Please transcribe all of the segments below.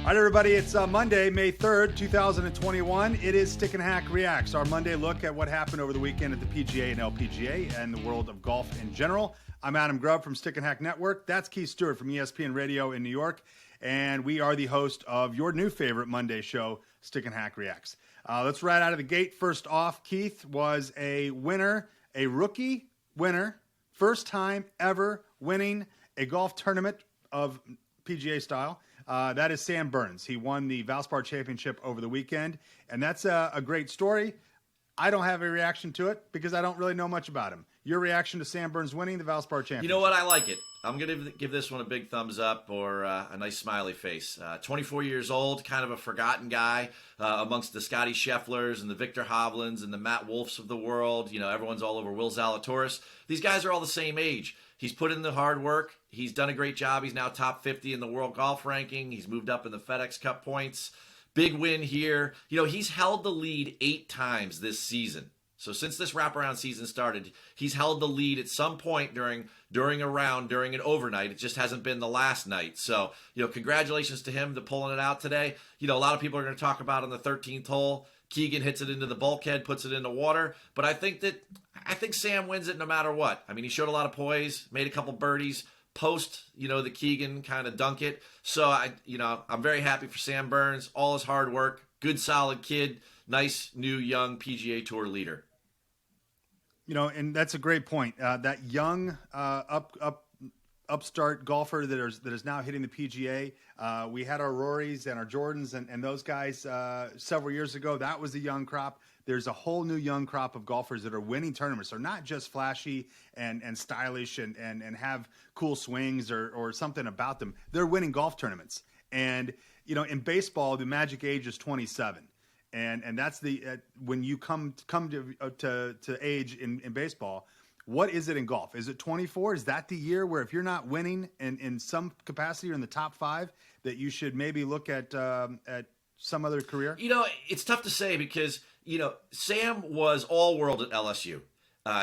All right, everybody, it's Monday, May 3rd, 2021. It is Stick and Hack Reacts, our Monday look at what happened over the weekend at the PGA and LPGA and the world of golf in general. I'm Adam Grubb from Stick and Hack Network. That's Keith Stewart from ESPN Radio in New York. And we are the host of your new favorite Monday show, Stick and Hack Reacts. Let's right out of the gate. First off, Keith was a winner, a rookie winner, first time ever winning a golf tournament of PGA style. That is Sam Burns. He won the Valspar Championship over the weekend, and that's a great story. I don't have a reaction to it because I don't really know much about him. Your reaction to Sam Burns winning the Valspar Championship? You know what? I like it. I'm going to give this one a big thumbs up or a nice smiley face. 24 years old, kind of a forgotten guy amongst the Scotty Schefflers and the Victor Hovlands and the Matt Wolfs of the world. You know, everyone's all over Will Zalatoris. These guys are all the same age. He's put in the hard work. He's done a great job. He's now top 50 in the world golf ranking. He's moved up in the FedEx Cup points. Big win here. You know, he's held the lead 8 times this season. So since this wraparound season started, he's held the lead at some point during a round, during an overnight. It just hasn't been the last night. So, you know, congratulations to him to pulling it out today. You know, a lot of people are going to talk about on the 13th hole, Keegan hits it into the bulkhead, puts it in the water. But I think Sam wins it no matter what. I mean, he showed a lot of poise, made a couple birdies, post, you know, the Keegan kind of dunk it. So, I'm very happy for Sam Burns, all his hard work, good, solid kid, nice, new, young PGA Tour leader. You know, and that's a great point. That young upstart golfer that is now hitting the PGA. We had our Rorys and our Jordans and those guys several years ago. That was a young crop. There's a whole new young crop of golfers that are winning tournaments. They're not just flashy and stylish and have cool swings or something about them. They're winning golf tournaments. And, you know, in baseball, the magic age is 27. And that's when you come to age in baseball. What is it in golf? Is it 24? Is that the year where if you're not winning in some capacity or in the top 5, that you should maybe look at some other career? You know, it's tough to say because, you know, Sam was all world at LSU.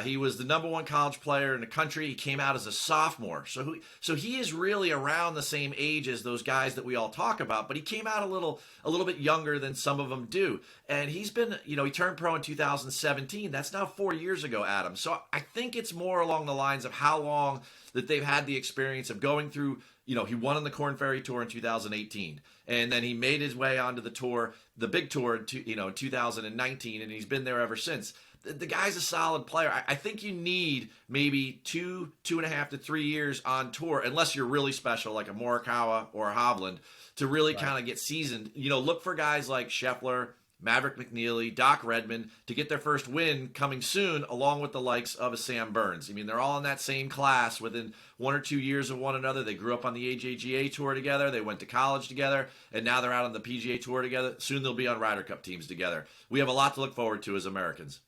He was the number 1 college player in the country. He came out as a sophomore. So he is really around the same age as those guys that we all talk about, but he came out a little bit younger than some of them do. And he's been, you know, he turned pro in 2017. That's now 4 years ago, Adam. So I think it's more along the lines of how long that they've had the experience of going through, you know, he won on the Korn Ferry Tour in 2018. And then he made his way onto the tour, the big tour, in 2019, and he's been there ever since. The guy's a solid player. I think you need maybe 2.5 to 3 years on tour, unless you're really special, like a Morikawa or a Hovland, to really kind of get seasoned. You know, look for guys like Scheffler, Maverick McNeely, Doc Redman to get their first win coming soon, along with the likes of a Sam Burns. I mean, they're all in that same class within 1 or 2 years of one another. They grew up on the AJGA Tour together. They went to college together, and now they're out on the PGA Tour together. Soon they'll be on Ryder Cup teams together. We have a lot to look forward to as Americans.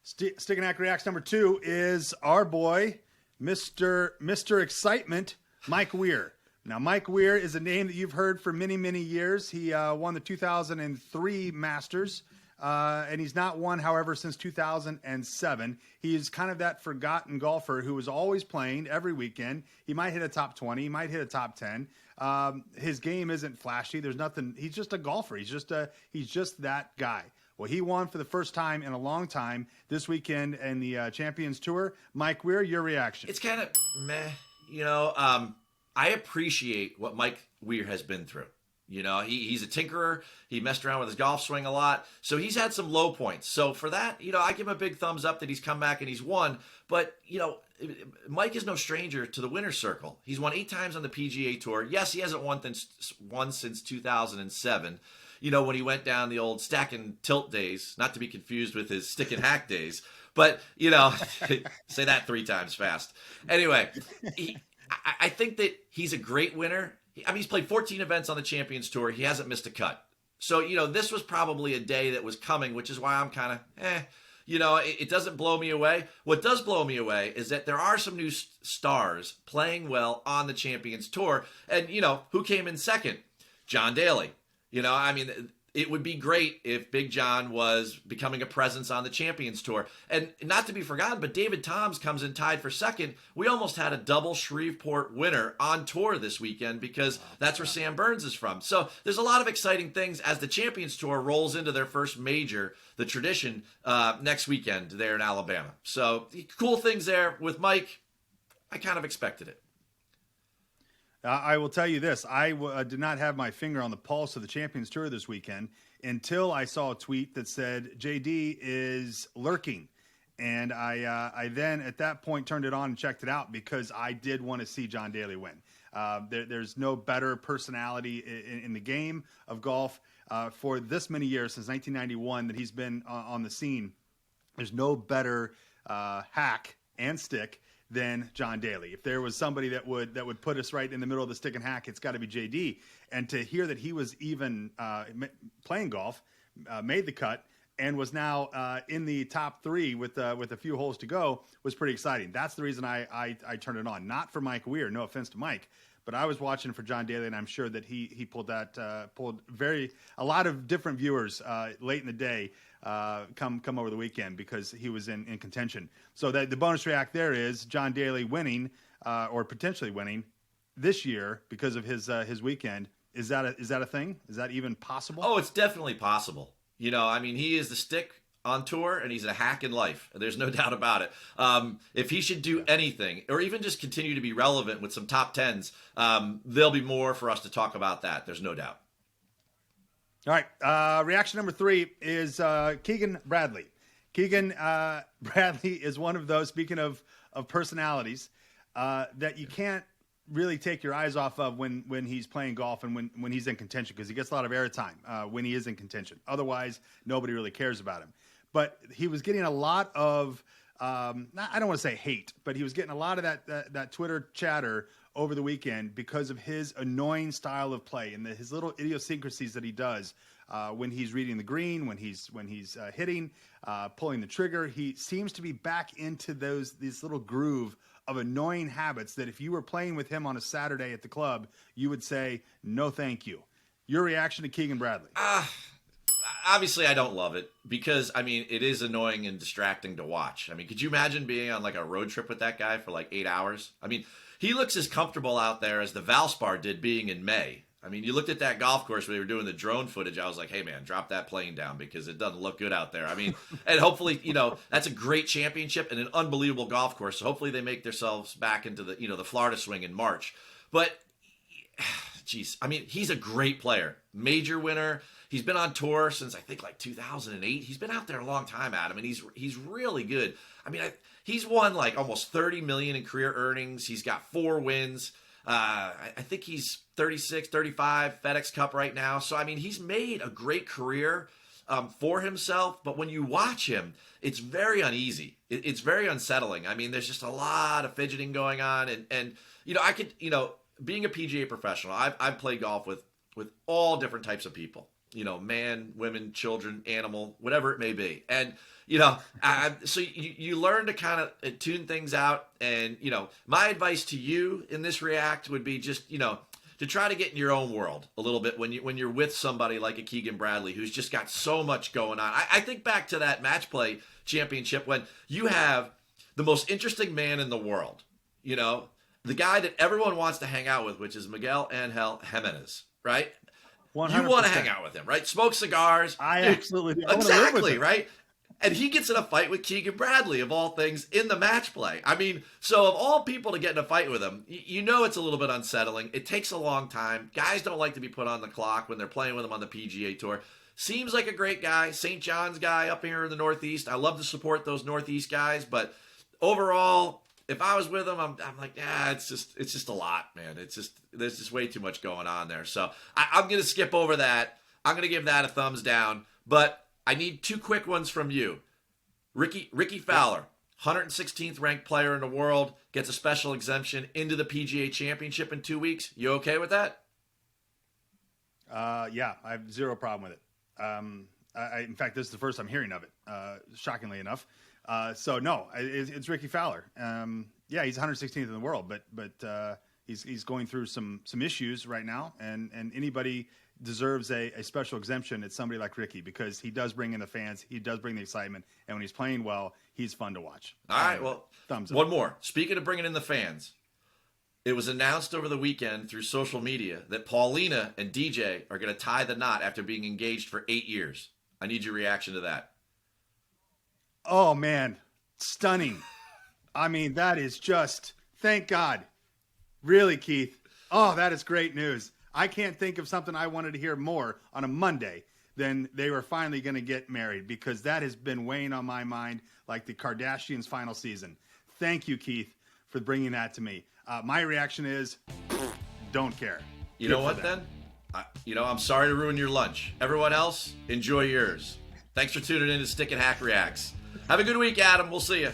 Stick and Hack Reacts number 2 is our boy, Mr. Excitement, Mike Weir. Now, Mike Weir is a name that you've heard for many, many years. He won the 2003 Masters, and he's not won, however, since 2007. He is kind of that forgotten golfer who is always playing every weekend. He might hit a top 20. He might hit a top 10. His game isn't flashy. There's nothing. He's just a golfer. He's just that guy. Well, he won for the first time in a long time this weekend in the Champions Tour. Mike Weir, your reaction? It's kind of meh. You know, I appreciate what Mike Weir has been through. You know, he's a tinkerer. He messed around with his golf swing a lot. So he's had some low points. So for that, you know, I give him a big thumbs up that he's come back and he's won. But, you know, Mike is no stranger to the winner's circle. He's won 8 times on the PGA Tour. Yes, he hasn't won since 2007. You know, when he went down the old stack and tilt days, not to be confused with his stick and hack days, but, you know, say that 3 times fast. Anyway, I think that he's a great winner. I mean, he's played 14 events on the Champions Tour. He hasn't missed a cut. So, you know, this was probably a day that was coming, which is why I'm kind of, you know, it doesn't blow me away. What does blow me away is that there are some new stars playing well on the Champions Tour. And, you know, who came in second? John Daly. You know, I mean, it would be great if Big John was becoming a presence on the Champions Tour. And not to be forgotten, but David Toms comes in tied for second. We almost had a double Shreveport winner on tour this weekend because that's where Sam Burns is from. So there's a lot of exciting things as the Champions Tour rolls into their first major, the tradition, next weekend there in Alabama. So cool things there with Mike. I kind of expected it. I will tell you this. I did not have my finger on the pulse of the Champions Tour this weekend until I saw a tweet that said JD is lurking. And I then at that point turned it on and checked it out because I did want to see John Daly win. There's no better personality in the game of golf for this many years, since 1991 that he's been on the scene. There's no better hack and stick than John Daly. If there was somebody that would put us right in the middle of the stick and hack, it's got to be JD. And to hear that he was even playing golf, made the cut, and was now in the top three with a few holes to go was pretty exciting. That's the reason I turned it on. Not for Mike Weir, no offense to Mike, but I was watching for John Daly, and I'm sure that he pulled a lot of different viewers late in the day come over the weekend because he was in contention. So the bonus react there is John Daly winning or potentially winning this year because of his weekend. Is that a thing? Is that even possible? Oh, it's definitely possible. You know, I mean, he is the stick on tour, and he's a hack in life. There's no doubt about it. If he should do anything, or even just continue to be relevant with some top tens, there'll be more for us to talk about that. There's no doubt. All right. Reaction number 3 is Keegan Bradley. Keegan Bradley is one of those, speaking of personalities, that you can't really take your eyes off of when he's playing golf and when he's in contention, because he gets a lot of airtime when he is in contention. Otherwise, nobody really cares about him. But he was getting a lot of, I don't want to say hate, but he was getting a lot of that Twitter chatter over the weekend because of his annoying style of play and his little idiosyncrasies that he does when he's reading the green, when he's hitting, pulling the trigger. He seems to be back into these little groove of annoying habits that if you were playing with him on a Saturday at the club, you would say, no, thank you. Your reaction to Keegan Bradley? Obviously, I don't love it because, I mean, it is annoying and distracting to watch. I mean, could you imagine being on like a road trip with that guy for like 8 hours? I mean, he looks as comfortable out there as the Valspar did being in May. I mean, you looked at that golf course when they were doing the drone footage. I was like, hey, man, drop that plane down because it doesn't look good out there. I mean, and hopefully, that's a great championship and an unbelievable golf course. So hopefully they make themselves back into the Florida swing in March. But, geez, I mean, he's a great player. Major winner. He's been on tour since, I think, like 2008. He's been out there a long time, Adam, and he's really good. I mean, he's won like almost $30 million in career earnings. He's got 4 wins. I think he's 36, 35 FedEx Cup right now. So, I mean, he's made a great career for himself. But when you watch him, it's very uneasy. It's very unsettling. I mean, there's just a lot of fidgeting going on. And I could, being a PGA professional, I've played golf with all different types of people. Man, women, children, animal, whatever it may be. And, so you learn to kind of tune things out. And, my advice to you in this react would be just, to try to get in your own world a little bit when you're with somebody like a Keegan Bradley, who's just got so much going on. I think back to that match play championship when you have the most interesting man in the world, the guy that everyone wants to hang out with, which is Miguel Angel Jimenez, right? 100%. You want to hang out with him, right? Smoke cigars. Absolutely do. Exactly, right? And he gets in a fight with Keegan Bradley, of all things, in the match play. I mean, so of all people to get in a fight with him, it's a little bit unsettling. It takes a long time. Guys don't like to be put on the clock when they're playing with him on the PGA Tour. Seems like a great guy. St. John's guy up here in the Northeast. I love to support those Northeast guys, but overall, if I was with him, I'm like, it's just a lot, man. There's just way too much going on there. So I'm going to skip over that. I'm going to give that a thumbs down, but I need 2 quick ones from you. Ricky Fowler, 116th ranked player in the world, gets a special exemption into the PGA Championship in 2 weeks. You okay with that? Yeah, I have zero problem with it. In fact, this is the first I'm hearing of it, shockingly enough. So no, it's Ricky Fowler. Yeah, he's 116th in the world, but he's going through some issues right now, and anybody deserves a special exemption, it's somebody like Ricky, because he does bring in the fans, he does bring the excitement, and when he's playing well, he's fun to watch. All right, well, thumbs up. One more. Speaking of bringing in the fans, it was announced over the weekend through social media that Paulina and DJ are going to tie the knot after being engaged for 8 years. I need your reaction to that. Oh, man. Stunning. I mean, that is just, thank God. Really, Keith. Oh, that is great news. I can't think of something I wanted to hear more on a Monday than they were finally going to get married, because that has been weighing on my mind like the Kardashians' final season. Thank you, Keith, for bringing that to me. My reaction is, don't care. You know what, then? I'm sorry to ruin your lunch. Everyone else, enjoy yours. Thanks for tuning in to Stick and Hack Reacts. Have a good week, Adam. We'll see you.